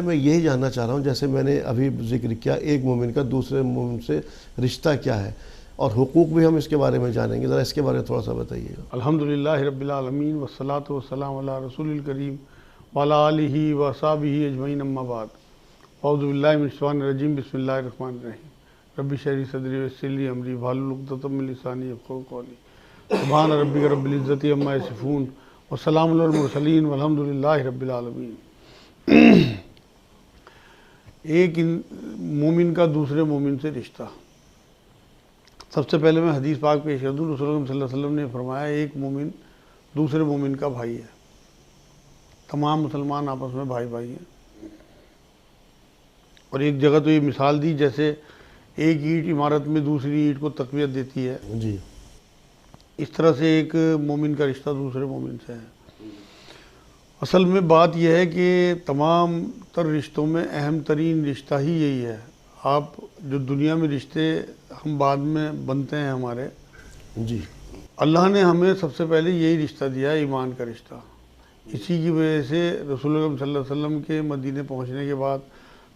میں یہی جاننا چاہ رہا ہوں، جیسے میں نے ابھی ذکر کیا ایک مومن کا دوسرے مومن سے رشتہ کیا ہے، اور حقوق بھی ہم اس کے بارے میں جانیں گے، ذرا اس کے بارے میں تھوڑا سا بتائیے گا۔ الحمدللہ رب العالمین والصلاة والسلام علی رسول الکریم وعلی آلہ وصحبہ اجمعین، اما بعد، اعوذ باللہ من الشیطان الرجیم، بسم اللہ الرحمن الرحیم، رب اشرح لی صدری ویسر لی امری واحلل عقدۃ من لسانی یفقہوا قولی، سبحان ربک رب العزۃ عما یصفون وسلام علی المرسلین والحمدللہ رب العالمین۔ ایک مومن کا دوسرے مومن سے رشتہ، سب سے پہلے میں حدیث پاک پیش کر دوں۔ رسول اللہ صلی اللہ علیہ وسلم نے فرمایا ایک مومن دوسرے مومن کا بھائی ہے، تمام مسلمان آپس میں بھائی بھائی ہیں۔ اور ایک جگہ تو یہ مثال دی جیسے ایک اینٹ عمارت میں دوسری اینٹ کو تقویت دیتی ہے، جی، اس طرح سے ایک مومن کا رشتہ دوسرے مومن سے ہے۔ اصل میں بات یہ ہے کہ تمام تر رشتوں میں اہم ترین رشتہ ہی یہی ہے۔ آپ جو دنیا میں رشتے ہم بعد میں بنتے ہیں ہمارے، جی، اللہ نے ہمیں سب سے پہلے یہی رشتہ دیا ہے، ایمان کا رشتہ۔ اسی کی وجہ سے رسول اللہ صلی اللہ علیہ وسلم کے مدینے پہنچنے کے بعد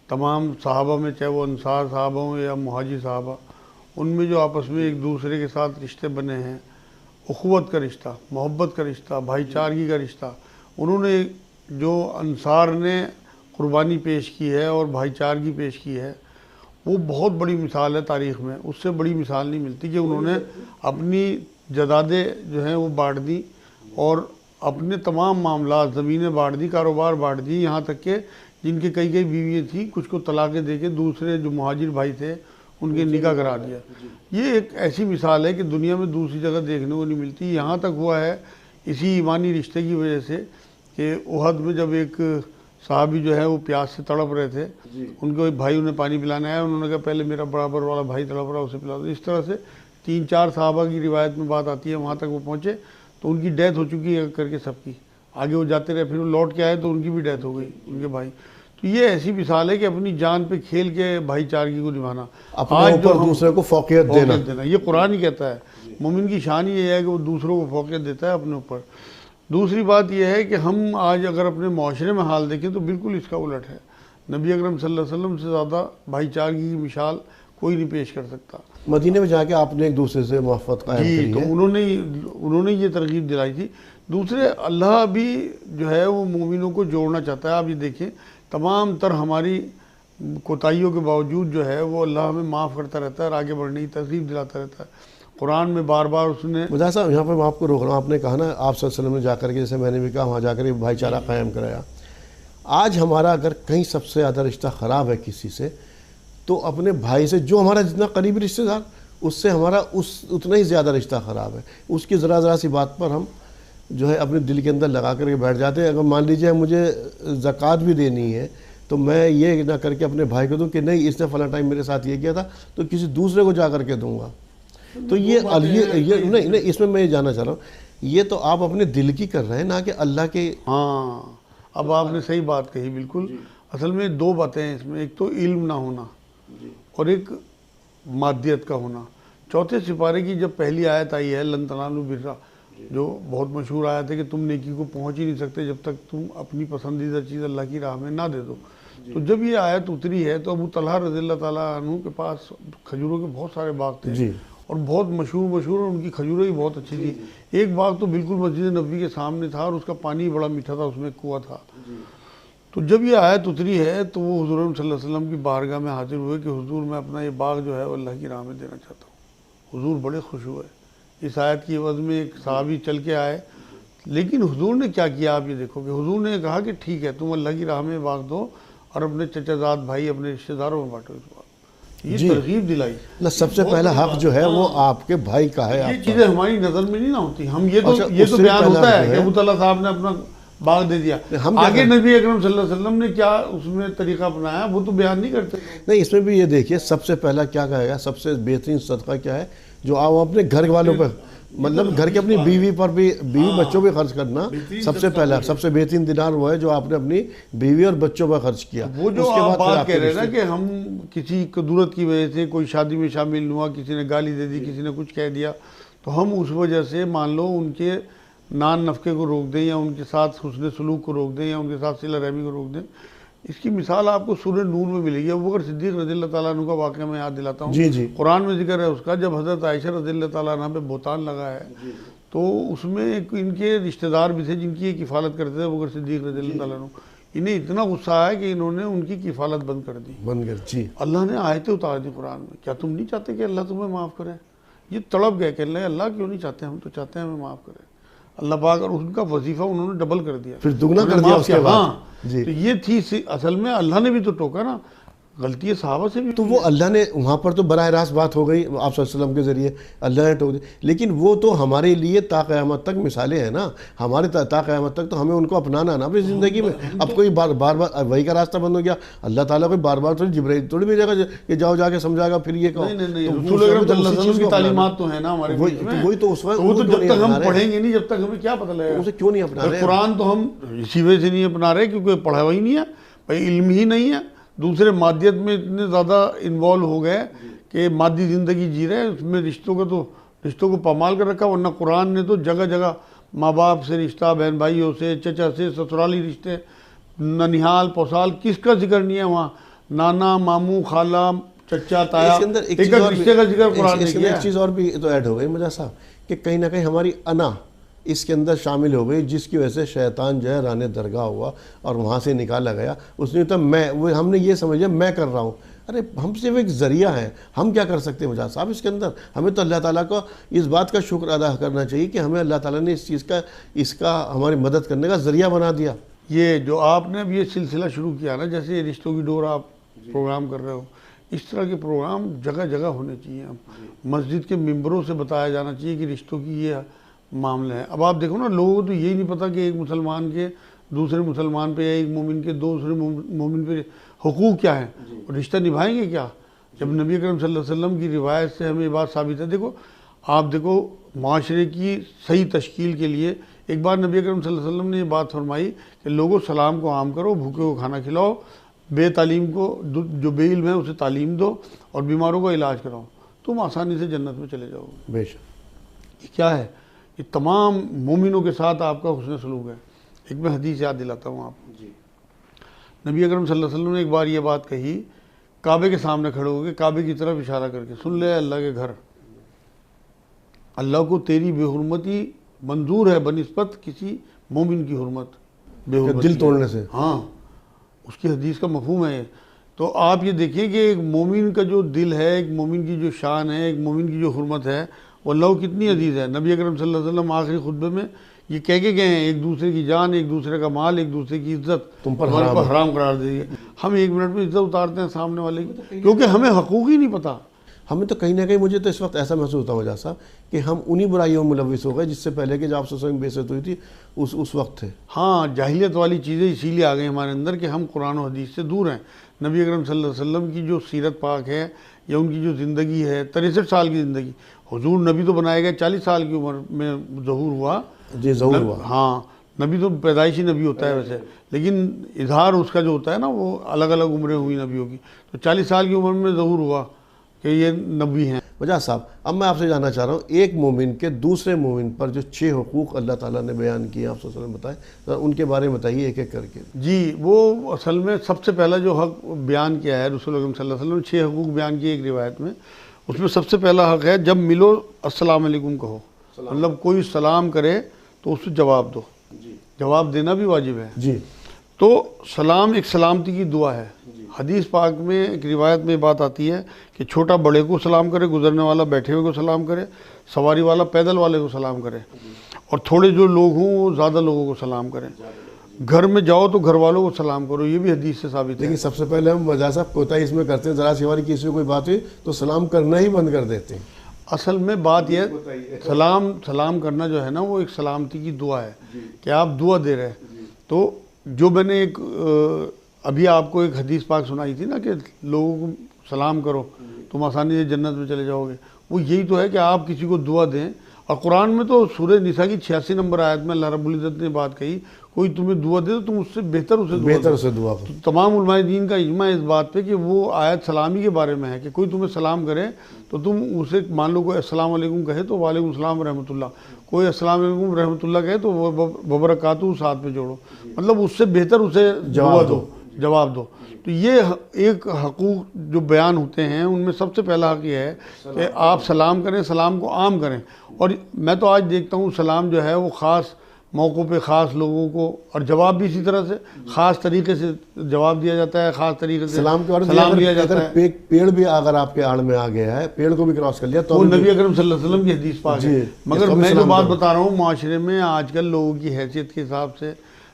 تمام صحابہ میں، چاہے وہ انصار صحابہ ہوں یا مہاجر صحابہ، ان میں جو آپس میں ایک دوسرے کے ساتھ رشتے بنے ہیں، اخوت کا رشتہ، محبت کا رشتہ، بھائی چارگی کا رشتہ، انہوں نے جو انصار نے قربانی پیش کی ہے اور بھائی چارگی پیش کی ہے، وہ بہت بڑی مثال ہے تاریخ میں۔ اس سے بڑی مثال نہیں ملتی کہ انہوں نے اپنی جائیدادیں جو ہیں وہ بانٹ دی اور اپنے تمام معاملات، زمینیں بانٹ دی، کاروبار بانٹ دی، یہاں تک کہ جن کے کئی بیویاں تھیں کچھ کو طلاقیں دے کے دوسرے جو مہاجر بھائی تھے ان کے نکاح کرا دیا۔ یہ ایک ایسی مثال ہے کہ دنیا میں دوسری جگہ دیکھنے کو نہیں ملتی۔ یہاں تک ہوا ہے اسی ایمانی رشتے کی وجہ سے کہ احد میں جب ایک صحابی جو ہے وہ پیاس سے تڑپ رہے تھے، ان کو ایک بھائی انہیں پانی پلانے آیا، انہوں نے کہا پہلے میرا برابر والا بھائی تڑپ رہا اسے پلا دو۔ اس طرح سے 3-4 صحابہ کی روایت میں بات آتی ہے، وہاں تک وہ پہنچے تو ان کی ڈیتھ ہو چکی ہے کر کے سب کی، آگے وہ جاتے رہے، پھر وہ لوٹ کے آئے تو ان کی بھی ڈیتھ ہو گئی، ان کے بھائی۔ تو یہ ایسی مثال ہے کہ اپنی جان پہ کھیل کے بھائی چارگی کو نبھانا، اپنے اوپر دوسرے کو فوقیت دینا، یہ قرآن ہی کہتا ہے۔ مومن کی شان یہ ہے کہ وہ دوسروں کو فوقیت دیتا ہے اپنے اوپر۔ دوسری بات یہ ہے کہ ہم آج اگر اپنے معاشرے میں حال دیکھیں تو بالکل اس کا الٹ ہے۔ نبی اکرم صلی اللہ علیہ وسلم سے زیادہ بھائی چارگی کی مثال کوئی نہیں پیش کر سکتا۔ مدینے میں جا کے آپ نے ایک دوسرے سے محبت قائم جی، کری تو ہے۔ انہوں نے یہ ترغیب دلائی تھی۔ دوسرے اللہ بھی جو ہے وہ مومنوں کو جوڑنا چاہتا ہے۔ آپ یہ دیکھیں تمام تر ہماری کوتاہیوں کے باوجود جو ہے وہ اللہ ہمیں معاف کرتا رہتا ہے اور آگے بڑھنے کی ترغیب دلاتا رہتا ہے۔ قرآن میں بار بار اس نے مجاہد صاحب یہاں پہ میں آپ کو روک رہا ہوں، آپ نے کہا نا آپ صلی اللہ علیہ وسلم نے جا کر کے، جیسے میں نے بھی کہا وہاں جا کر بھائی چارہ قائم کرایا۔ آج ہمارا اگر کہیں سب سے زیادہ رشتہ خراب ہے کسی سے، تو اپنے بھائی سے، جو ہمارا جتنا قریبی رشتہ دار، اس سے ہمارا اتنا ہی زیادہ رشتہ خراب ہے۔ اس کی ذرا سی بات پر ہم جو ہے اپنے دل کے اندر لگا کر کے بیٹھ جاتے ہیں۔ اگر مان لیجیے مجھے زکوٰۃ بھی دینی ہے تو میں یہ نہ کر کے اپنے بھائی کو دوں کہ نہیں اس نے فلاں ٹائم میرے ساتھ یہ کیا تھا تو کسی دوسرے کو جا کر کے دوں گا۔ تو یہ نہیں، اس میں یہ جاننا چاہ رہا ہوں، یہ تو آپ اپنے دل کی کر رہے ہیں نہ کہ اللہ کے۔ ہاں، اب آپ نے صحیح بات کہی بالکل۔ اصل میں 2 باتیں ہیں اس میں، ایک تو علم نہ ہونا اور ایک مادیت کا ہونا۔ چوتھے سپارے کی جب پہلی آیت آئی ہے لن تنالوا البر، جو بہت مشہور آیت ہے کہ تم نیکی کو پہنچ ہی نہیں سکتے جب تک تم اپنی پسندیدہ چیز اللہ کی راہ میں نہ دے دو۔ تو جب یہ آیت اتری ہے تو ابو طلحہ رضی اللہ تعالیٰ عنہ کے پاس کھجوروں کے بہت سارے باغ تھے اور بہت مشہور اور ان کی کھجوریں بھی بہت اچھی تھی۔ ایک باغ تو بالکل مسجد نبوی کے سامنے تھا اور اس کا پانی بڑا میٹھا تھا، اس میں کنواں تھا۔ تو جب یہ آیت اتری ہے تو وہ حضور صلی اللہ علیہ وسلم کی بارگاہ میں حاضر ہوئے کہ حضور میں اپنا یہ باغ جو ہے وہ اللہ کی راہ میں دینا چاہتا ہوں۔ حضور بڑے خوش ہوئے۔ اس آیت کی عوض میں ایک صحابی چل کے آئے، لیکن حضور نے کیا کیا آپ یہ دیکھو کہ حضور نے کہا کہ ٹھیک ہے تم اللہ کی راہ میں باغ دو اور اپنے چچا زاد بھائی اپنے رشتہ داروں میں بانٹو اس باغ۔ یہ ترغیب دلائی۔ سب سے پہلا حق جو ہے وہ آپ کے بھائی کا ہے۔ یہ چیزیں ہماری نظر میں نہیں نہ ہوتی۔ ہم یہ تو بیان ہوتا ہے کہ ابو طلحہ صاحب نے اپنا باغ دے دیا، آگے نبی اکرم صلی اللہ علیہ وسلم نے کیا اس میں طریقہ اپنایا وہ تو بیان نہیں کرتے۔ نہیں، اس میں بھی یہ دیکھیے سب سے پہلا کیا کہے گا، سب سے بہترین صدقہ کیا ہے جو آپ اپنے گھر والوں پر، مطلب گھر کے اپنی بیوی پر بھی، بیوی بچوں پہ خرچ کرنا سب سے پہلا، سب سے بہترین دینار وہ ہے جو آپ نے اپنی بیوی اور بچوں پر خرچ کیا۔ وہ جو آپ بات کہہ رہے ہیں نا کہ ہم کسی قدرت کی وجہ سے کوئی شادی میں شامل ہوا، کسی نے گالی دے دی، کسی نے کچھ کہہ دیا، تو ہم اس وجہ سے مان لو ان کے نان نفقے کو روک دیں یا ان کے ساتھ حسن سلوک کو روک دیں یا ان کے ساتھ صلہ رحمی کو روک دیں، اس کی مثال آپ کو سورہ نور میں ملے گی. ابوبکر صدیق رضی اللہ تعالیٰ عنہ کا واقعہ میں یاد دلاتا ہوں. جی جی قرآن میں ذکر ہے اس کا, جب حضرت عائشہ رضی اللہ تعالیٰ عنہ پہ بہتان لگا ہے تو اس میں ان کے رشتہ دار بھی تھے جن کی یہ کفالت کرتے تھے, ابوبکر صدیق رضی اللہ تعالیٰ عنہ. انہیں اتنا غصہ آیا کہ انہوں نے ان کی کفالت بند کر دی. بن گئے. جی اللہ نے آیتیں اتار دی قرآن میں, کیا تم نہیں چاہتے کہ اللہ تمہیں معاف کرے؟ یہ تڑپ گئے کہ اللہ کیوں نہیں چاہتے, ہم تو چاہتے ہیں ہمیں معاف کرے. اللہ پاک, اور ان کا وظیفہ انہوں نے ڈبل کر دیا, پھر دگنا کر دیا اس کے بعد. ہاں تو یہ تھی اصل میں اللہ نے بھی تو ٹوکا نا, غلطی ہے صحابہ سے بھی. تو وہ اللہ نے وہاں پر تو براہ راست بات ہو گئی آپ صلی اللہ علیہ وسلم کے ذریعے, اللہ نے ٹوک دی, لیکن وہ تو ہمارے لیے تا قیامت تک مثالیں ہیں نا, ہمارے تا قیامت تک تو ہمیں ان کو اپنانا ہے نا اپنی زندگی میں. اب کوئی بار بار وہی کا راستہ بند ہو گیا, اللہ تعالیٰ کوئی بار بار تھوڑی جبرائیل تھوڑی بھیجے گا کہ جاؤ جا کے سمجھا گا پھر یہ کہو. نہیں, رسول اکرم صلی اللہ علیہ وسلم کی تعلیمات تو ہیں نا ہمارے بیچ میں, وہی تو اس وقت وہ تو جب تک ہم پڑھیں گے نہیں, جب تک ہمیں کیا پتہ لگے گا اسے کیوں نہیں اپنا رہے. قرآن تو ہم اسی وجہ سے نہیں اپنا رہے کیونکہ پڑھا ہی نہیں ہے بھائی, علم ہی نہیں ہے. دوسرے مادیت میں اتنے زیادہ انوالو ہو گئے کہ مادی زندگی جی رہے ہیں, اس میں رشتوں کو پامال کر رکھا. ورنہ قرآن نے تو جگہ جگہ ماں باپ سے رشتہ, بہن بھائیوں سے, چچا سے, سسرالی رشتے, ننیحال پوسال, کس کا ذکر نہیں ہے وہاں. نانا, ماموں, خالہ, چچا, تایا, ایک رشتے کا ذکر قرآن نے کیا. ایک چیز اور بھی تو ایڈ ہو گئی مرزا صاحب کہ کہیں نہ کہیں ہماری انا اس کے اندر شامل ہو گئی, جس کی وجہ سے شیطان جو ہے رانے درگاہ ہوا اور وہاں سے نکالا گیا. اس نے تو ہم نے یہ سمجھا میں کر رہا ہوں. ارے ہم صرف ایک ذریعہ ہیں, ہم کیا کر سکتے ہیں مرزا صاحب اس کے اندر. ہمیں تو اللہ تعالیٰ کو اس بات کا شکر ادا کرنا چاہیے کہ ہمیں اللہ تعالیٰ نے اس کا ہماری مدد کرنے کا ذریعہ بنا دیا. یہ جو آپ نے اب یہ سلسلہ شروع کیا نا, جیسے یہ رشتوں کی ڈور آپ پروگرام کر رہے ہو, اس طرح کے پروگرام جگہ جگہ ہونے چاہیے. مسجد کے ممبروں سے بتایا جانا چاہیے کہ رشتوں کی یہ معاملہ ہے. اب آپ دیکھو نا, لوگوں کو تو یہی نہیں پتا کہ ایک مسلمان کے دوسرے مسلمان پہ یا ایک مومن کے دوسرے مومن پہ حقوق کیا ہیں, رشتہ نبھائیں گے کیا. جب نبی اکرم صلی اللہ علیہ وسلم کی روایت سے ہمیں یہ بات ثابت ہے. دیکھو آپ دیکھو, معاشرے کی صحیح تشکیل کے لیے ایک بار نبی اکرم صلی اللہ علیہ وسلم نے یہ بات فرمائی کہ لوگوں سلام کو عام کرو, بھوکے کو کھانا کھلاؤ, بے تعلیم کو, جو بے علم ہے اسے تعلیم دو, اور بیماروں کا علاج کراؤ, تم آسانی سے جنت میں چلے جاؤ گے. بے شک یہ کیا ہے, یہ تمام مومنوں کے ساتھ آپ کا حسن سلوک ہے. ایک میں حدیث یاد دلاتا ہوں آپ کو. نبی اکرم صلی اللہ علیہ وسلم نے ایک بار یہ بات کہی, کعبے کے سامنے کھڑے ہو کے کعبے کی طرف اشارہ کر کے, سن لے اللہ کے گھر, اللہ کو تیری بے حرمتی منظور ہے بنسبت کسی مومن کی حرمت, بے حرمتی دل توڑنے سے. ہاں, اس کی حدیث کا مفہوم ہے. تو آپ یہ دیکھیں کہ ایک مومن کا جو دل ہے, ایک مومن کی جو شان ہے, ایک مومن کی جو حرمت ہے, وہ اللہ کو کتنی عزیز ہے. نبی اکرم صلی اللہ علیہ وسلم آخری خطبے میں یہ کہہ کے گئے ہیں, ایک دوسرے کی جان, ایک دوسرے کا مال, ایک دوسرے کی عزت تم پر حرام قرار دے دیے. ہم ایک منٹ میں عزت اتارتے ہیں سامنے والے کی, کیونکہ ہمیں حقوق ہی نہیں پتہ. ہمیں تو کہیں نہ کہیں, مجھے تو اس وقت ایسا محسوس ہوتا ہے مرزا صاحب کہ ہم انہی برائیوں میں ملوث ہو گئے جس سے پہلے کہ جب آپ صلی اللہ علیہ وسلم کی بعثت ہوئی تھی اس وقت تھے. ہاں, جاہلیت والی چیزیں اسی لیے آ گئی ہمارے اندر کہ ہم قرآن و حدیث سے دور ہیں. نبی اکرم صلی اللہ علیہ وسلم کی جو سیرت پاک ہے یا ان کی جو زندگی ہے, 63 سال کی زندگی, حضور نبی تو بنائے گئے 40 سال کی عمر میں ظہور ہوا. جی ظہور ہوا. ہاں, نبی تو پیدائشی نبی ہوتا ہے ویسے, لیکن اظہار اس کا جو ہوتا ہے نا وہ الگ الگ عمریں ہوئی نبیوں کی. تو 40 سال کی عمر میں ظہور ہوا کہ یہ نبی ہیں. وجہ صاحب, اب میں آپ سے جاننا چاہ رہا ہوں, ایک مومن کے دوسرے مومن پر جو 6 حقوق اللہ تعالیٰ نے بیان کیے آپ صلی اللہ علیہ وسلم بتائیں, ان کے بارے میں بتائیے ایک ایک کر کے. جی, وہ اصل میں سب سے پہلا جو حق بیان کیا ہے رسول اکرم صلی اللہ علیہ وسلم نے 6 حقوق بیان کیے ایک روایت میں. اس میں سب سے پہلا حق ہے جب ملو السلام علیکم کہو, مطلب کوئی سلام کرے تو اس سے جواب دو. جواب دینا بھی واجب ہے. جی, تو سلام ایک سلامتی کی دعا ہے. حدیث پاک میں ایک روایت میں بات آتی ہے کہ چھوٹا بڑے کو سلام کرے, گزرنے والا بیٹھے ہوئے کو سلام کرے, سواری والا پیدل والے کو سلام کرے, اور تھوڑے جو لوگ ہوں وہ زیادہ لوگوں کو سلام کریں. گھر میں جاؤ تو گھر والوں کو سلام کرو, یہ بھی حدیث سے ثابت ہے. لیکن سب سے پہلے ہم وجہ صاحب کوتاہی اس میں کرتے ہیں, ذرا سی ہماری کسی کو کوئی بات ہوئی تو سلام کرنا ہی بند کر دیتے ہیں. اصل میں بات یہ سلام کرنا جو ہے نا وہ ایک سلامتی کی دعا ہے کہ آپ دعا دے رہے ہیں. تو جو میں نے ایک ابھی آپ کو ایک حدیث پاک سنائی تھی نا کہ لوگوں کو سلام کرو تم آسانی سے جنت میں چلے جاؤ گے, وہ یہی تو ہے کہ آپ کسی کو دعا دیں. اور قرآن میں تو سورہ نساء کی 86 نمبر آیت میں اللہ رب العزت نے بات کہی, کوئی تمہیں دعا دے تو تم اس سے بہتر اسے دعا کرو. تمام علماء دین کا اجماع اس بات پہ کہ وہ آیت سلامی کے بارے میں ہے کہ کوئی تمہیں سلام کرے تو تم اسے مان لو کوئی السلام علیکم کہے تو وعلیکم السلام ورحمۃ اللہ, کوئی السلام علیکم ورحمۃ اللہ کہے تو وبرکاتہ ساتھ میں جوڑو, مطلب اس سے بہتر اسے دعا دو. جواب دو. تو یہ ایک حقوق جو بیان ہوتے ہیں ان میں سب سے پہلا حق یہ ہے کہ آپ سلام کریں, سلام کو عام کریں. اور میں تو آج دیکھتا ہوں سلام جو ہے وہ خاص موقعوں پہ خاص لوگوں کو, اور جواب بھی اسی طرح سے خاص طریقے سے جواب دیا جاتا ہے, خاص طریقے سے سلام دیا جاتا ہے. پیڑ بھی اگر آپ کے آڑ میں آ گیا ہے, پیڑ کو بھی کراس کر لیا تو وہ نبی اکرم صلی اللہ علیہ وسلم کی حدیث پاک ہے. مگر میں جو بات بتا رہا ہوں, معاشرے میں آج کل لوگوں کی حیثیت کے حساب سے,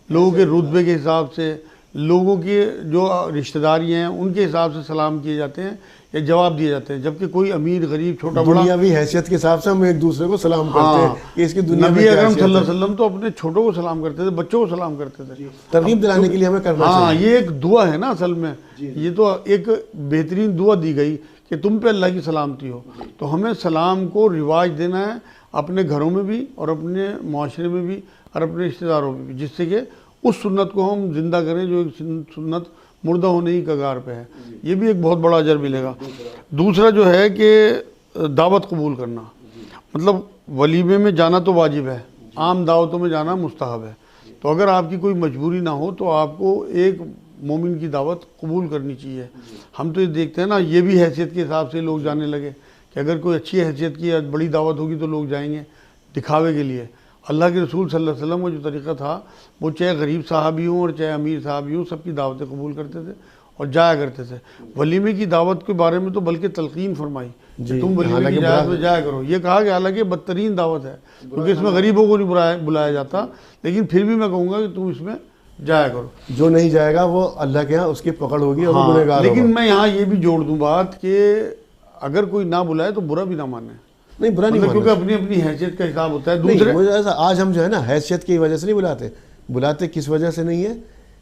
لوگوں کے رتبے کے حساب سے, لوگوں کی جو رشتہ داری ہیں ان کے حساب سے سلام کیے جاتے ہیں یا جواب دیے جاتے ہیں, جبکہ کوئی امیر غریب چھوٹا بڑا دنیاوی حیثیت کے حساب سے ہم ایک دوسرے کو سلام کرتے ہیں کہ اس کی دنیا میں نبی اکرم صلی اللہ علیہ وسلم تو اپنے چھوٹوں کو سلام کرتے تھے, بچوں کو سلام کرتے تھے, ترغیب دلانے کے لیے ہمیں کرنا چاہیے. ہاں یہ ایک دعا ہے نا اصل میں, یہ تو ایک بہترین دعا دی گئی کہ تم پہ اللہ کی سلامتی ہو. تو ہمیں سلام کو رواج دینا ہے اپنے گھروں میں بھی اور اپنے معاشرے میں بھی اور اپنے رشتہ داروں میں بھی, جس سے کہ اس سنت کو ہم زندہ کریں جو ایک سنت مردہ ہونے کی کگار پہ ہے. یہ بھی ایک بہت بڑا اجر ملے گا. دوسرا جو ہے کہ دعوت قبول کرنا, مطلب ولیمے میں جانا تو واجب ہے, عام دعوتوں میں جانا مستحب ہے. تو اگر آپ کی کوئی مجبوری نہ ہو تو آپ کو ایک مومن کی دعوت قبول کرنی چاہیے. ہم تو یہ دیکھتے ہیں نا, یہ بھی حیثیت کے حساب سے لوگ جانے لگے کہ اگر کوئی اچھی حیثیت کی بڑی دعوت ہوگی تو لوگ جائیں گے دکھاوے کے لیے. اللہ کے رسول صلی اللہ علیہ وسلم کا جو طریقہ تھا وہ چاہے غریب صحابی ہوں اور چاہے امیر صحابی ہوں, سب کی دعوتیں قبول کرتے تھے اور جایا کرتے تھے. ولیمے کی دعوت کے بارے میں تو بلکہ تلقین فرمائی کہ تم ولیمے کی اجازت میں جایا کرو. یہ کہا کہ حالانکہ بدترین دعوت ہے کیونکہ اس میں غریبوں کو نہیں بلایا جاتا, لیکن پھر بھی میں کہوں گا کہ تم اس میں جایا کرو. جو نہیں جائے گا وہ اللہ کے ہاں اس کی پکڑ ہوگی اور وہ گنہگار ہوگا. لیکن میں یہاں یہ بھی جوڑ دوں بات کہ اگر کوئی نہ بلائے تو برا بھی نہ مانے. نہیں, برا نہیں, کیونکہ اپنی اپنی حیثیت کا حساب ہوتا ہے. دوسرے آج ہم جو ہے نا حیثیت کی وجہ سے نہیں بلاتے کس وجہ سے نہیں ہے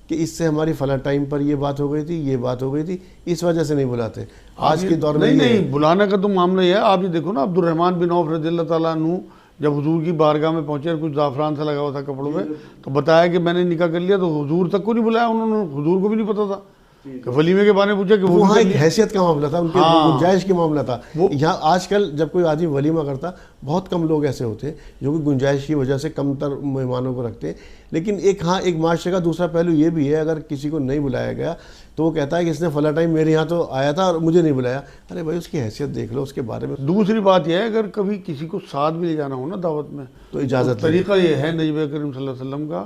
کہ اس سے ہماری فلاں ٹائم پر یہ بات ہو گئی تھی, یہ بات ہو گئی تھی, اس وجہ سے نہیں بلاتے. آج کے دور میں نہیں بلانے کا تو معاملہ یہ ہے. آپ یہ دیکھو نا, عبد الرحمن بن عوف رضی اللہ تعالیٰ عنہ جب حضور کی بارگاہ میں پہنچے اور کچھ زعفران سے لگا ہوا تھا کپڑوں میں, تو بتایا کہ میں نے نکاح کر لیا, تو حضور تک کو نہیں بلایا انہوں نے, حضور کو بھی نہیں پتا تھا کہ ولیمے کے بارے میں پوچھا کہ وہاں ایک حیثیت کا معاملہ تھا, ان کے گنجائش کا معاملہ تھا. یہاں آج کل جب کوئی آدمی ولیمہ کرتا, بہت کم لوگ ایسے ہوتے ہیں جو کہ گنجائش کی وجہ سے کم تر مہمانوں کو رکھتے ہیں. لیکن ایک معاشرے کا دوسرا پہلو یہ بھی ہے, اگر کسی کو نہیں بلایا گیا تو وہ کہتا ہے کہ اس نے فلاں ٹائم میرے یہاں تو آیا تھا اور مجھے نہیں بلایا. ارے بھائی اس کی حیثیت دیکھ لو, اس کے بارے میں. دوسری بات یہ ہے اگر کبھی کسی کو ساتھ بھی لے جانا ہو نا دعوت میں تو اجازت. طریقہ یہ ہے نبی کریم صلی اللہ علیہ وسلم کا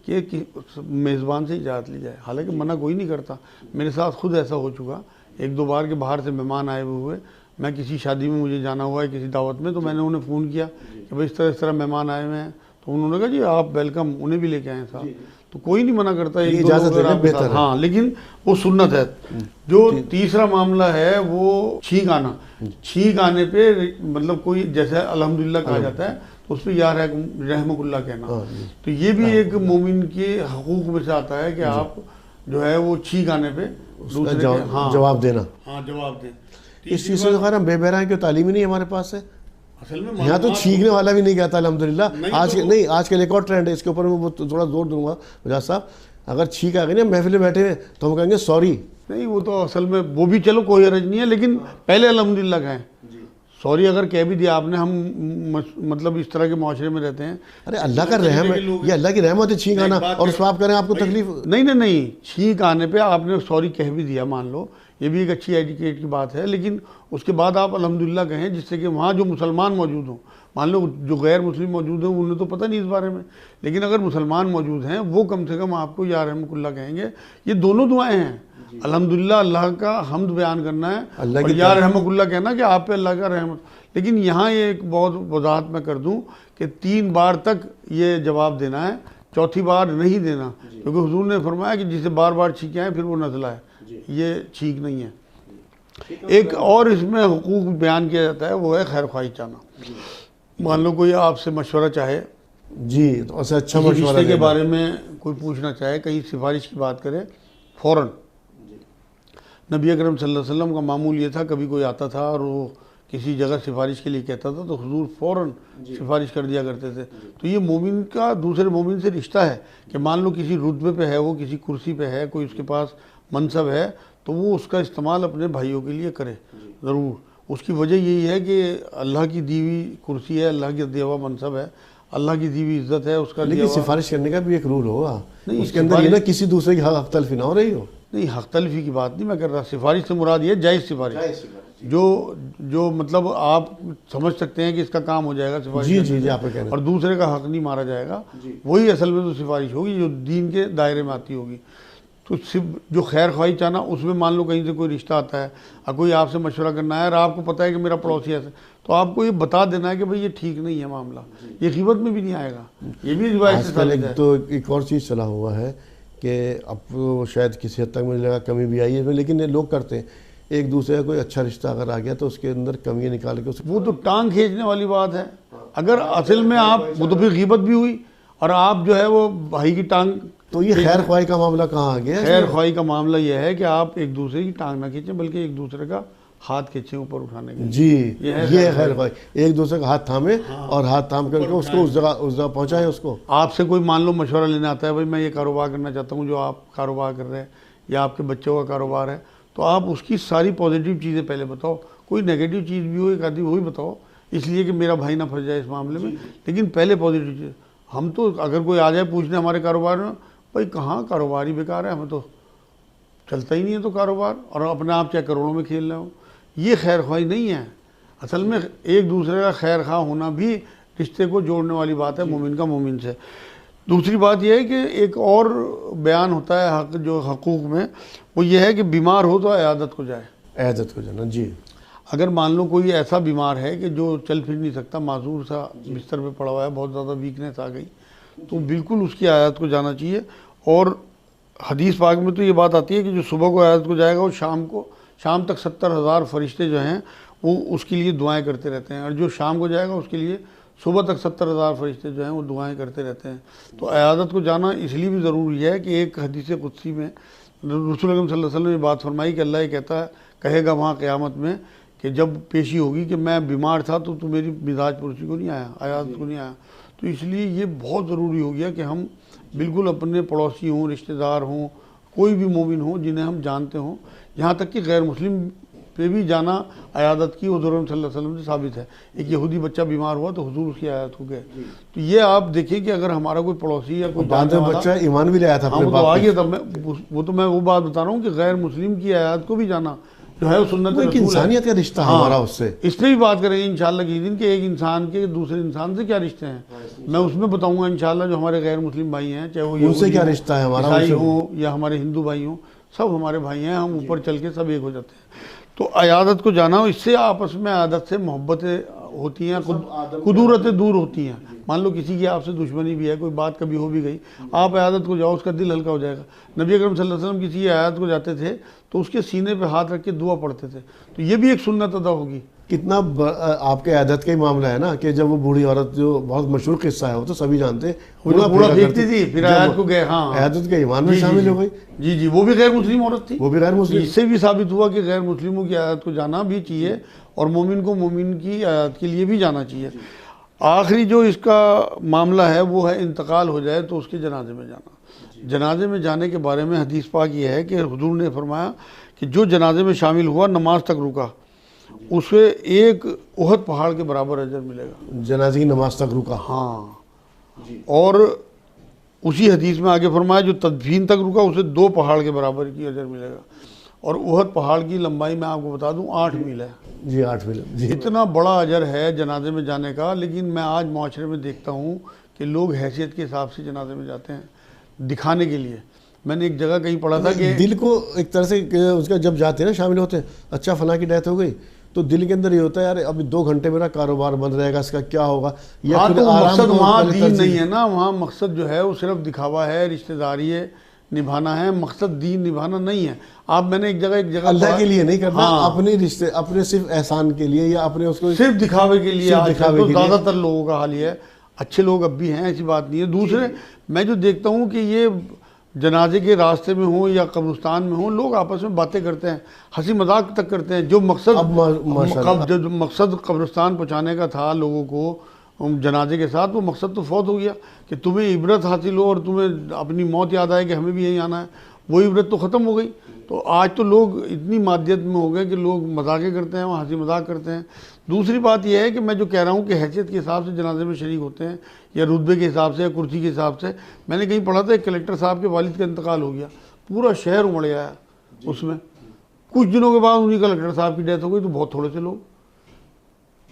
کہ میزبان سے اجازت لی جائے. حالانکہ منع کوئی نہیں کرتا, میرے ساتھ خود ایسا ہو چکا ایک دو بار کہ باہر سے مہمان آئے ہوئے, میں کسی شادی میں مجھے جانا ہوا ہے کسی دعوت میں, تو میں نے انہیں فون کیا کہ بھائی اس طرح مہمان آئے ہوئے ہیں, تو انہوں نے کہا جی آپ ویلکم, انہیں بھی لے کے آئے ساتھ. تو کوئی نہیں منع کرتا, اجازت لینا بہتر ہے. ہاں لیکن وہ سنت ہے. جو تیسرا معاملہ ہے وہ چھینک آنا. چھینک آنے پہ مطلب کوئی جیسے الحمدللہ کہا جاتا ہے اس پہ یا رحمک اللہ کہنا, تو یہ بھی ایک مومن کے حقوق میں سے آتا ہے کہ آپ جو ہے وہ چھینک آنے پہ دوسرے جواب دینا. ہاں جواب دیں. اس چیز سے خیر ہم بے بہرا ہیں کہ تعلیم ہی نہیں ہمارے پاس ہے. اصل میں یہاں تو چھینکنے والا بھی نہیں کہتا الحمدللہ. آج کل ایک اور ٹرینڈ ہے, اس کے اوپر میں تھوڑا زور دوں گا مجاز صاحب. اگر چھینک آ گئی نا محفل میں بیٹھے ہوئے تو ہم کہیں گے سوری. نہیں وہ تو اصل میں وہ بھی چلو کوئی حرج نہیں ہے, لیکن پہلے الحمدللہ کہیں. سوری اگر کہہ بھی دیا آپ نے, ہم مطلب اس طرح کے معاشرے میں رہتے ہیں. ارے اللہ کا رحم ہے, یہ اللہ کی رحمت ہے چھینک آنا, اور اس پہ آپ کریں آپ کو تکلیف نہیں چھینک آنے پہ آپ نے سوری کہہ بھی دیا, مان لو یہ بھی ایک اچھی ایٹیکیٹ کی بات ہے, لیکن اس کے بعد آپ الحمدللہ کہیں, جس سے کہ وہاں جو مسلمان موجود ہوں, مان لو جو غیر مسلم موجود ہیں انہیں تو پتہ نہیں اس بارے میں, لیکن اگر مسلمان موجود ہیں وہ کم سے کم آپ کو یا رحمک اللہ کہیں گے. یہ دونوں دعائیں ہیں, الحمدللہ اللہ کا حمد بیان کرنا ہے اور یا رحمک اللہ کہنا کہ آپ پہ اللہ کا رحمت. لیکن یہاں یہ ایک بہت وضاحت میں کر دوں کہ 3 بار تک یہ جواب دینا ہے, چوتھی بار نہیں دینا, کیونکہ حضور نے فرمایا کہ جسے بار بار چھینکیں آئیں پھر وہ نزلہ ہے, یہ چھینک نہیں ہے. ایک اور اس میں حقوق بیان کیا جاتا ہے, وہ ہے خیر خواہی چاہنا. مان لو کوئی آپ سے مشورہ چاہے, جی تو اسے اچھا مشورہ رشتے کے بارے میں کوئی پوچھنا چاہے, کہیں سفارش کی بات کرے, فوراً. نبی اکرم صلی اللہ علیہ وسلم کا معمول یہ تھا, کبھی کوئی آتا تھا اور وہ کسی جگہ سفارش کے لیے کہتا تھا تو حضور فوراً سفارش کر دیا کرتے تھے. تو یہ مومن کا دوسرے مومن سے رشتہ ہے کہ مان لو کسی رتبے پہ ہے, وہ کسی کرسی پہ ہے, کوئی اس کے پاس منصب ہے, تو وہ اس کا استعمال اپنے بھائیوں کے لیے کرے ضرور. اس کی وجہ یہی ہے کہ اللہ کی دی ہوئی کرسی ہے, اللہ کی دیا ہوا منصب ہے, اللہ کی دی ہوئی عزت ہے اس کا. لیکن سفارش کرنے کا بھی ایک رول ہوگا, اس کے اندر یہ نہ کسی دوسرے کی حق تلفی نہ ہو رہی ہو. نہیں حق تلفی کی بات نہیں میں کر رہا، سفارش سے مراد یہ جائز سفارش جو مطلب آپ سمجھ سکتے ہیں کہ اس کا کام ہو جائے گا سفارش جی آپ کہہ رہے اور دوسرے کا حق نہیں مارا جائے گا، وہی اصل میں تو سفارش ہوگی جو دین کے دائرے میں آتی ہوگی۔ تو جو خیر خواہی چاہنا، اس میں مان لو کہیں سے کوئی رشتہ آتا ہے اور کوئی آپ سے مشورہ کرنا ہے اور آپ کو پتہ ہے کہ میرا پڑوسی ایسا، تو آپ کو یہ بتا دینا ہے کہ بھئی یہ ٹھیک نہیں ہے معاملہ، یہ غیبت میں بھی نہیں آئے گا، یہ بھی روایت سے ثابت ہے۔ تو ایک اور چیز چلا ہوا ہے کہ اب شاید کسی حد تک مجھے لگا کمی بھی آئی ہے، لیکن لوگ کرتے ہیں ایک دوسرے کا کوئی اچھا رشتہ اگر آ گیا تو اس کے اندر کمیاں نکال کے وہ تو ٹانگ کھینچنے والی بات ہے۔ اگر اصل میں آپ وہ تو پھر غیبت بھی ہوئی اور آپ جو ہے وہ بھائی کی ٹانگ، تو یہ خیر خواہی کا معاملہ کہاں آ گیا؟ خیر خواہی کا معاملہ یہ ہے کہ آپ ایک دوسرے کی ٹانگ نہ کھینچیں بلکہ ایک دوسرے کا ہاتھ کھینچیں اوپر اٹھانے کے۔ جی یہ خیر خواہی، ایک دوسرے کا ہاتھ تھامے اور ہاتھ تھام کر کے اس کو اس جگہ پہنچائیں اس کو۔ آپ سے کوئی مان لو مشورہ لینے آتا ہے بھائی میں یہ کاروبار کرنا چاہتا ہوں جو آپ کاروبار کر رہے ہیں یا آپ کے بچوں کا کاروبار ہے، تو آپ اس کی ساری پازیٹیو چیزیں پہلے بتاؤ، کوئی نیگیٹو چیز بھی ہو ایک آدھی وہی بتاؤ، اس لیے کہ میرا بھائی نہ پھنس جائے اس معاملے میں، لیکن پہلے پازیٹیو چیز۔ ہم تو اگر کوئی آ جائے پوچھنے ہمارے کاروبار میں، بھائی کہاں کاروبار ہی بیکار ہے، ہمیں تو چلتا ہی نہیں ہے تو کاروبار، اور اپنے آپ چاہے کروڑوں میں کھیل رہے ہوں، یہ خیر خواہی نہیں ہے۔ اصل میں ایک دوسرے کا خیر خواہ ہونا بھی رشتے کو جوڑنے والی بات ہے مومن کا مومن سے۔ دوسری بات یہ ہے کہ ایک اور بیان ہوتا ہے حق جو حقوق میں، وہ یہ ہے کہ بیمار ہو تو عیادت کو جائے۔ عیادت کو جانا، جی۔ اگر مان لو کوئی ایسا بیمار ہے کہ جو چل پھر نہیں سکتا، معذور سا بستر پہ پڑا ہوا ہے، بہت زیادہ ویکنیس آ گئی، تو بالکل اس کی عیادت کو جانا چاہیے۔ اور حدیث پاک میں تو یہ بات آتی ہے کہ جو صبح کو عیادت کو جائے گا وہ شام تک 70,000 فرشتے جو ہیں وہ اس کے لیے دعائیں کرتے رہتے ہیں، اور جو شام کو جائے گا اس کے لیے صبح تک 70,000 فرشتے جو ہیں وہ دعائیں کرتے رہتے ہیں۔ تو عیادت کو جانا اس لیے بھی ضروری ہے کہ ایک حدیث قدسی میں رسول اکرم صلی اللہ علیہ وسلم نے بات فرمائی کہ اللہ یہ کہے گا وہاں قیامت میں کہ جب پیشی ہوگی کہ میں بیمار تھا تو میری مزاج پرسی کو نہیں آیا، عیادت کو نہیں آیا۔ تو اس لیے یہ بہت ضروری ہو گیا کہ ہم بالکل اپنے پڑوسی ہوں، رشتہ دار ہوں، کوئی بھی مومن ہوں جنہیں ہم جانتے ہوں، یہاں تک کہ غیر مسلم پہ بھی جانا عیادت کی حضور صلی اللہ علیہ وسلم سے ثابت ہے۔ ایک یہودی بچہ بیمار ہوا تو حضور اس کی عیادت کو گئے۔ تو یہ آپ دیکھیں کہ اگر ہمارا کوئی پڑوسی یا کوئی بچہ ایمان بھی لے آیا تھا اپنے باپ پہ، تو میں وہ بات بتا رہا ہوں کہ غیر مسلم کی عیادت کو بھی جانا جو ہے وہ سنت رسول ہے۔ انسانیت کا رشتہ ہمارا اس سے، اس پہ بھی بات کریں گے انشاءاللہ کسی دن کہ ایک انسان کے دوسرے انسان سے کیا رشتے ہیں، میں اس میں بتاؤں گا انشاءاللہ جو ہمارے غیر مسلم بھائی ہیں، چاہے وہ ان سے کیا رشتہ ہے ہمارا، عیسائی ہوں یا ہمارے ہندو بھائی ہوں، سب ہمارے بھائی ہیں، ہم اوپر چل کے سب ایک ہو جاتے ہیں۔ تو عیادت کو جانا، اس سے آپس میں عیادت سے محبتیں ہوتی ہیں، قدورتیں دور ہوتی ہیں۔ مان لو کسی کی آپ سے دشمنی بھی ہے، کوئی بات کبھی ہو بھی گئی، آپ عیادت کو جاؤ، اس کا دل ہلکا ہو جائے گا۔ نبی اکرم صلی اللہ علیہ وسلم کسی کی عیادت کو جاتے تھے تو اس کے سینے پہ ہاتھ رکھ کے دعا پڑھتے تھے، تو یہ بھی ایک سنت ادا ہوگی۔ کتنا آپ کے عیادت کا ہی معاملہ ہے نا کہ جب وہ بوڑھی عورت، جو بہت مشہور قصہ ہے وہ تو سبھی جانتے ہیں، بوڑھا پھینکتی تھی پھر عیادت کو گئے، ہاں عیادت کے ایمان میں شامل ہو گئی۔ جی وہ بھی غیر مسلم عورت تھی، وہ بھی غیر مسلم۔ اس سے بھی ثابت ہوا کہ غیر مسلموں کی عیادت کو جانا بھی چاہیے اور مومن کو مومن کی عیادت کے لیے بھی جانا چاہیے۔ آخری جو اس کا معاملہ ہے وہ ہے انتقال ہو جائے تو اس کے جنازے میں جانا۔ جنازے میں جانے کے بارے میں حدیث پاک یہ ہے کہ حضور نے فرمایا کہ جو جنازے میں شامل ہوا، نماز تک رکا، اسے ایک احد پہاڑ کے برابر اجر ملے گا۔ جنازے کی نماز تک رکا، ہاں۔ اور اسی حدیث میں آگے فرمایا جو تدفین تک رکا اسے 2 پہاڑ کے برابر کی اجر ملے گا۔ اور احد پہاڑ کی لمبائی میں آپ کو بتا دوں 8 میل ہے۔ جی 8 میل، جی اتنا بڑا اجر ہے جنازے میں جانے کا، لیکن میں آج معاشرے میں دیکھتا ہوں کہ لوگ حیثیت کے حساب سے جنازے میں جاتے ہیں، دکھانے کے لیے۔ میں نے ایک جگہ کہیں پڑھا تھا کہ دل کو ایک طرح سے اس کا جب جاتے ہیں نا، شامل ہوتے ہیں، اچھا فلاں کی ڈیتھ ہو گئی تو دل کے اندر یہ ہوتا ہے یار ابھی 2 گھنٹے میرا کاروبار بند رہے گا، اس کا کیا ہوگا۔ ہاں تو مقصد وہاں دین نہیں ہے نا، وہاں مقصد جو ہے وہ صرف دکھاوا ہے، رشتہ داری نبھانا ہے، مقصد دین نبھانا نہیں ہے۔ آپ میں نے ایک جگہ اللہ کے لیے نہیں کرنا، اپنے رشتے، اپنے صرف احسان کے لیے یا اپنے اس کو صرف دکھاوے کے لیے۔ زیادہ تر لوگوں کا حال یہ ہے، اچھے لوگ اب بھی ہیں، ایسی بات نہیں ہے۔ دوسرے میں جو دیکھتا ہوں کہ یہ جنازے کے راستے میں ہوں یا قبرستان میں ہوں، لوگ آپس میں باتیں کرتے ہیں، ہنسی مذاق تک کرتے ہیں۔ جو مقصد قبرستان پہنچانے کا تھا لوگوں کو جنازے کے ساتھ، وہ مقصد تو فوت ہو گیا کہ تمہیں عبرت حاصل ہو اور تمہیں اپنی موت یاد آئے کہ ہمیں بھی یہیں آنا ہے، وہ عبرت تو ختم ہو گئی۔ تو آج تو لوگ اتنی مادیت میں ہو گئے کہ لوگ مذاقیں کرتے ہیں، وہاں ہنسی مذاق کرتے ہیں۔ دوسری بات یہ ہے کہ میں جو کہہ رہا ہوں کہ حیثیت کے حساب سے جنازے میں شریک ہوتے ہیں یا رتبے کے حساب سے یا کرسی کے حساب سے۔ میں نے کہیں پڑھا تھا ایک کلیکٹر صاحب کے والد کا انتقال ہو گیا، پورا شہر امڑ گیا اس میں. کچھ دنوں کے بعد انہیں کلکٹر صاحب کی ڈیتھ ہو گئی. تو بہت تھوڑے سے لوگ.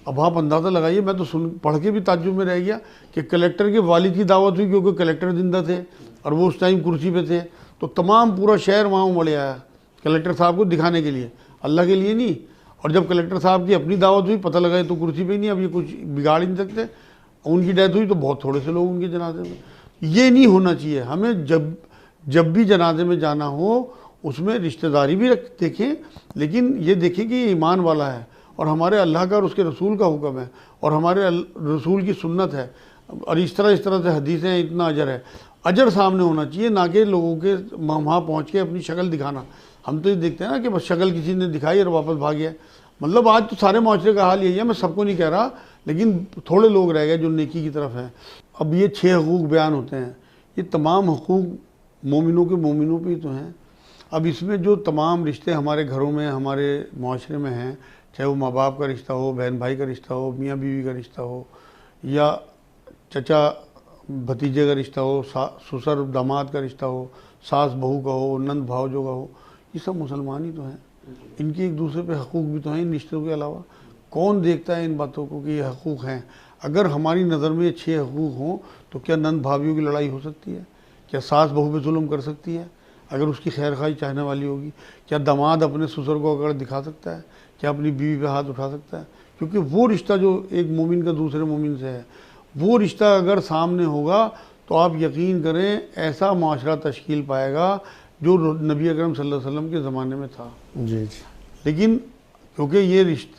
اب آپ اندازہ لگائیے, میں تو پڑھ کے بھی تعجب میں رہ گیا کہ کلکٹر کے والد کی دعوت ہوئی کیونکہ کلکٹر زندہ تھے اور وہ اس ٹائم کرسی پہ تھے, تو تمام پورا شہر وہاں امڑ آیا کلکٹر صاحب کو دکھانے کے لیے, اللہ کے لیے نہیں. اور جب کلکٹر صاحب کی اپنی دعوت ہوئی, پتہ لگا تو کرسی پہ ہی نہیں, اب یہ کچھ بگاڑ ہی نہیں سکتے, ان کی ڈیتھ ہوئی تو بہت تھوڑے سے لوگ ان کے جنازے میں. یہ نہیں ہونا چاہیے. ہمیں جب بھی جنازے میں جانا ہو اس میں رشتہ داری بھی دیکھیں, لیکن یہ دیکھیں کہ یہ ایمان والا ہے اور ہمارے اللہ کا اور اس کے رسول کا حکم ہے اور ہمارے رسول کی سنت ہے, اور اس طرح سے حدیثیں ہیں, اتنا اجر ہے. اجر سامنے ہونا چاہیے, نہ کہ لوگوں کے وہاں پہنچ کے اپنی شکل دکھانا. ہم تو یہ دیکھتے ہیں نا کہ بس شکل کسی نے دکھائی اور واپس بھاگ گیا. مطلب آج تو سارے معاشرے کا حال یہی ہے, میں سب کو نہیں کہہ رہا, لیکن تھوڑے لوگ رہ گئے جو نیکی کی طرف ہیں. اب یہ 6 حقوق بیان ہوتے ہیں, یہ تمام حقوق مومنوں پہ ہی تو ہیں. اب اس میں جو تمام رشتے ہمارے گھروں میں ہمارے معاشرے میں ہیں, چاہے وہ ماں باپ کا رشتہ ہو, بہن بھائی کا رشتہ ہو, میاں بیوی کا رشتہ ہو, یا چچا بھتیجے کا رشتہ ہو, سسر داماد کا رشتہ ہو, ساس بہو کا ہو, نند بھاؤجوں کا ہو, یہ سب مسلمان ہی تو ہیں. ان کے ایک دوسرے پہ حقوق بھی تو ہیں ان رشتوں کے علاوہ. کون دیکھتا ہے ان باتوں کو کہ یہ حقوق ہیں؟ اگر ہماری نظر میں یہ 6 حقوق ہوں تو کیا نند بھابھیوں کی لڑائی ہو سکتی ہے؟ کیا ساس بہو پہ ظلم کر سکتی ہے اگر اس کی خیر خواہی چاہنے والی ہوگی؟ کیا داماد اپنے سسر کو اگر دکھا سکتا ہے؟ کیا اپنی بیوی پہ ہاتھ اٹھا سکتا ہے؟ کیونکہ وہ رشتہ جو ایک مومن کا دوسرے مومن سے ہے, وہ رشتہ اگر سامنے ہوگا تو آپ یقین کریں ایسا معاشرہ تشکیل پائے گا جو نبی اکرم صلی اللہ علیہ وسلم کے زمانے میں تھا. جی. لیکن کیونکہ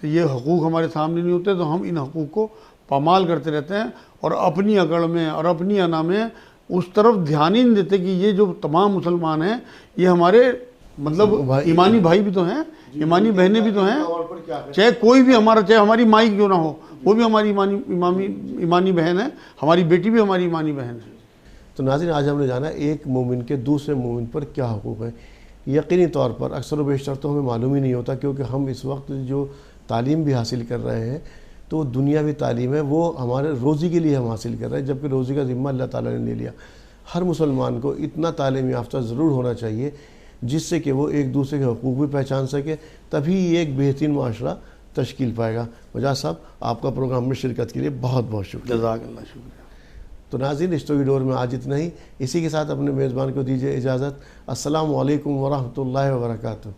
یہ حقوق ہمارے سامنے نہیں ہوتے تو ہم ان حقوق کو پامال کرتے رہتے ہیں اور اپنی اکڑ میں اور اپنی انا میں اس طرف دھیان ہی نہیں دیتے کہ یہ جو تمام مسلمان ہیں یہ ہمارے مطلب ایمانی بھائی بھی تو ہیں, ایمانی بہنیں بھی تو ہیں. چاہے کوئی بھی چاہے ہماری مائی کیوں نہ ہو, وہ بھی ہماری ایمانی بہن ہے, ہماری بیٹی بھی ہماری ایمانی بہن ہے. تو ناظرین, آج ہم نے جانا ایک مومن کے دوسرے مومن پر کیا حقوق ہیں. یقینی طور پر اکثر و بیشتر تو ہمیں معلوم ہی نہیں ہوتا, کیونکہ ہم اس وقت جو تعلیم بھی حاصل کر رہے ہیں تو دنیاوی تعلیم ہے, وہ ہمارے روزی کے لیے ہم حاصل کر رہے ہیں, جبکہ روزی کا ذمہ اللہ تعالیٰ نے لے لیا. ہر مسلمان کو اتنا تعلیم یافتہ ضرور ہونا چاہیے جس سے کہ وہ ایک دوسرے کے حقوق بھی پہچان سکے, تبھی ایک بہترین معاشرہ تشکیل پائے گا. مجاز صاحب, آپ کا پروگرام میں شرکت کے لیے بہت بہت شکریہ. جزاک اللہ, شکریہ. تو ناظرین, رشتوں کی ڈور میں آج اتنا ہی. اسی کے ساتھ اپنے میزبان کو دیجیے اجازت. السلام علیکم ورحمۃ اللہ وبرکاتہ.